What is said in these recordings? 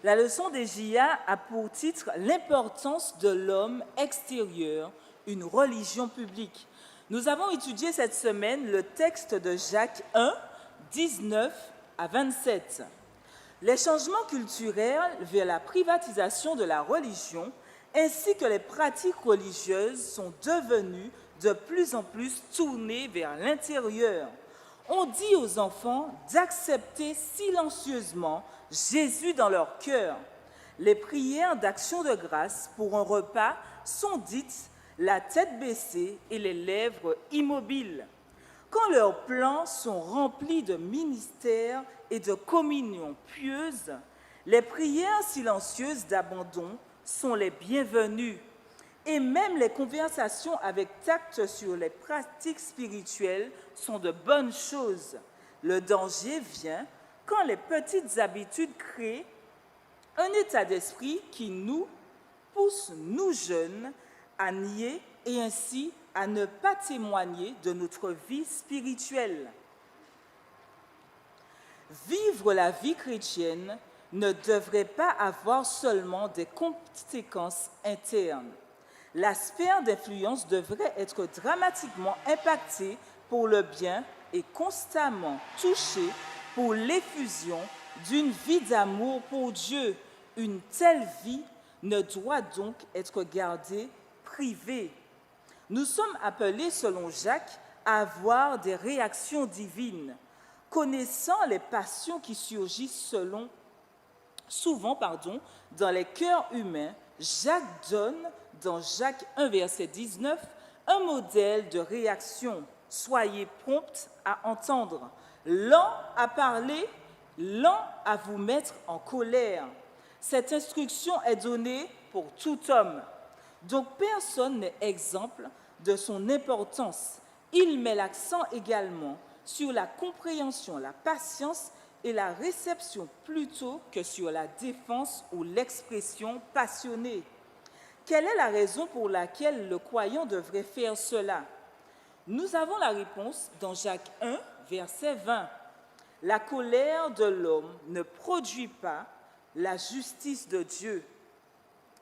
La leçon des JA a pour titre « L'importance de l'homme extérieur, une religion publique ». Nous avons étudié cette semaine le texte de Jacques 1, 19 à 27. Les changements culturels vers la privatisation de la religion ainsi que les pratiques religieuses sont devenues de plus en plus tournées vers l'intérieur. On dit aux enfants d'accepter silencieusement Jésus dans leur cœur. Les prières d'action de grâce pour un repas sont dites la tête baissée et les lèvres immobiles. Quand leurs plans sont remplis de ministères et de communion pieuse, les prières silencieuses d'abandon sont les bienvenues. Et même les conversations avec tact sur les pratiques spirituelles sont de bonnes choses. Le danger vient quand les petites habitudes créent un état d'esprit qui nous pousse, nous jeunes, à nier et ainsi à ne pas témoigner de notre vie spirituelle. Vivre la vie chrétienne ne devrait pas avoir seulement des conséquences internes. La sphère d'influence devrait être dramatiquement impactée pour le bien et constamment touchée pour l'effusion d'une vie d'amour pour Dieu. Une telle vie ne doit donc être gardée privée. Nous sommes appelés, selon Jacques, à avoir des réactions divines. Connaissant les passions qui surgissent souvent dans les cœurs humains, Jacques donne, dans Jacques 1, verset 19, un modèle de réaction. Soyez prompts à entendre, lents à parler, lents à vous mettre en colère. Cette instruction est donnée pour tout homme. Donc personne n'est exempt de son importance. Il met l'accent également sur la compréhension, la patience et la réception plutôt que sur la défense ou l'expression passionnée. Quelle est la raison pour laquelle le croyant devrait faire cela? Nous avons la réponse dans Jacques 1, verset 20. La colère de l'homme ne produit pas la justice de Dieu.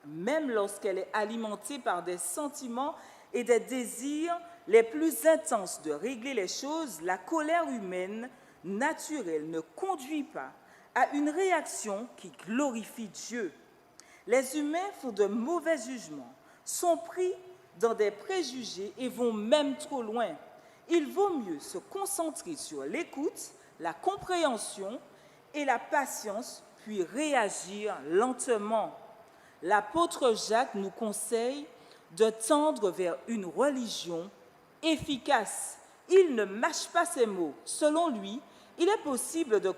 Même lorsqu'elle est alimentée par des sentiments et des désirs les plus intenses de régler les choses, la colère humaine naturelle ne conduit pas à une réaction qui glorifie Dieu. Les humains font de mauvais jugements, sont pris dans des préjugés et vont même trop loin. Il vaut mieux se concentrer sur l'écoute, la compréhension et la patience, puis réagir lentement. L'apôtre Jacques nous conseille de tendre vers une religion efficace. Il ne mâche pas ses mots. Selon lui, il est possible de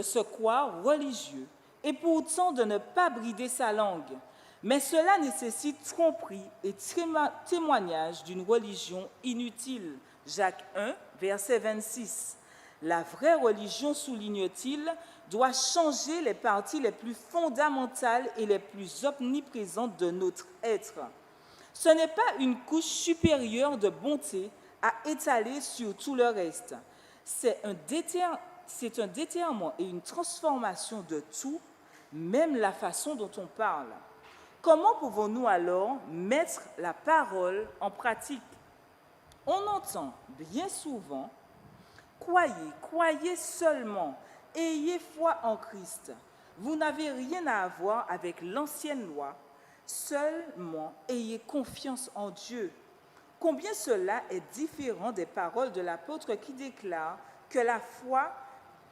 se croire religieux et pourtant de ne pas brider sa langue. Mais cela nécessite tromperie et témoignage d'une religion inutile. Jacques 1, verset 26. La vraie religion, souligne-t-il, doit changer les parties les plus fondamentales et les plus omniprésentes de notre être. Ce n'est pas une couche supérieure de bonté à étaler sur tout le reste. C'est un déterrement et une transformation de tout, même la façon dont on parle. Comment pouvons-nous alors mettre la parole en pratique? On entend bien souvent « Croyez seulement, ayez foi en Christ. Vous n'avez rien à voir avec l'ancienne loi, seulement ayez confiance en Dieu. » Combien cela est différent des paroles de l'apôtre qui déclare que la foi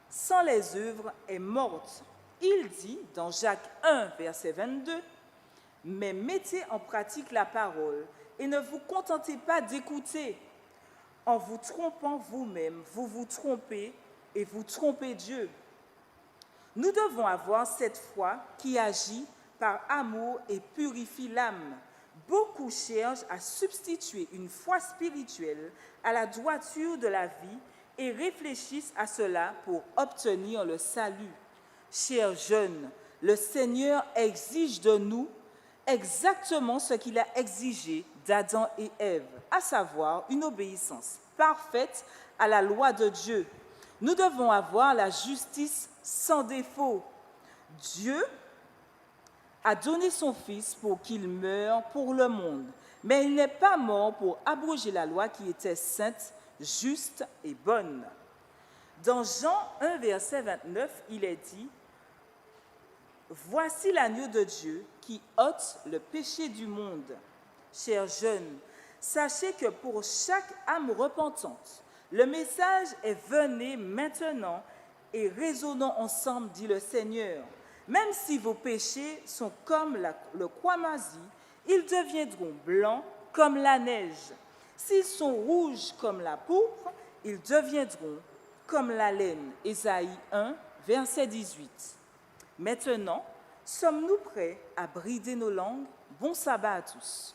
sans les œuvres est morte. Il dit dans Jacques 1, verset 22, « Mais mettez en pratique la parole et ne vous contentez pas d'écouter. En vous trompant vous-même, vous vous trompez et vous trompez Dieu. » Nous devons avoir cette foi qui agit par amour et purifie l'âme. Beaucoup cherchent à substituer une foi spirituelle à la droiture de la vie et réfléchissent à cela pour obtenir le salut. Chers jeunes, le Seigneur exige de nous exactement ce qu'il a exigé d'Adam et Ève, à savoir une obéissance parfaite à la loi de Dieu. Nous devons avoir la justice sans défaut. Dieu a donné son Fils pour qu'il meure pour le monde, mais il n'est pas mort pour abroger la loi qui était sainte, juste et bonne. Dans Jean 1, verset 29, il est dit « Voici l'agneau de Dieu qui ôte le péché du monde. » Chers jeunes, sachez que pour chaque âme repentante, le message est « Venez maintenant et raisonnons ensemble, dit le Seigneur. Même si vos péchés sont comme le cramoisi, ils deviendront blancs comme la neige. S'ils sont rouges comme la pourpre, ils deviendront comme la laine. » Ésaïe 1, verset 18. Maintenant, sommes-nous prêts à brider nos langues? Bon sabbat à tous.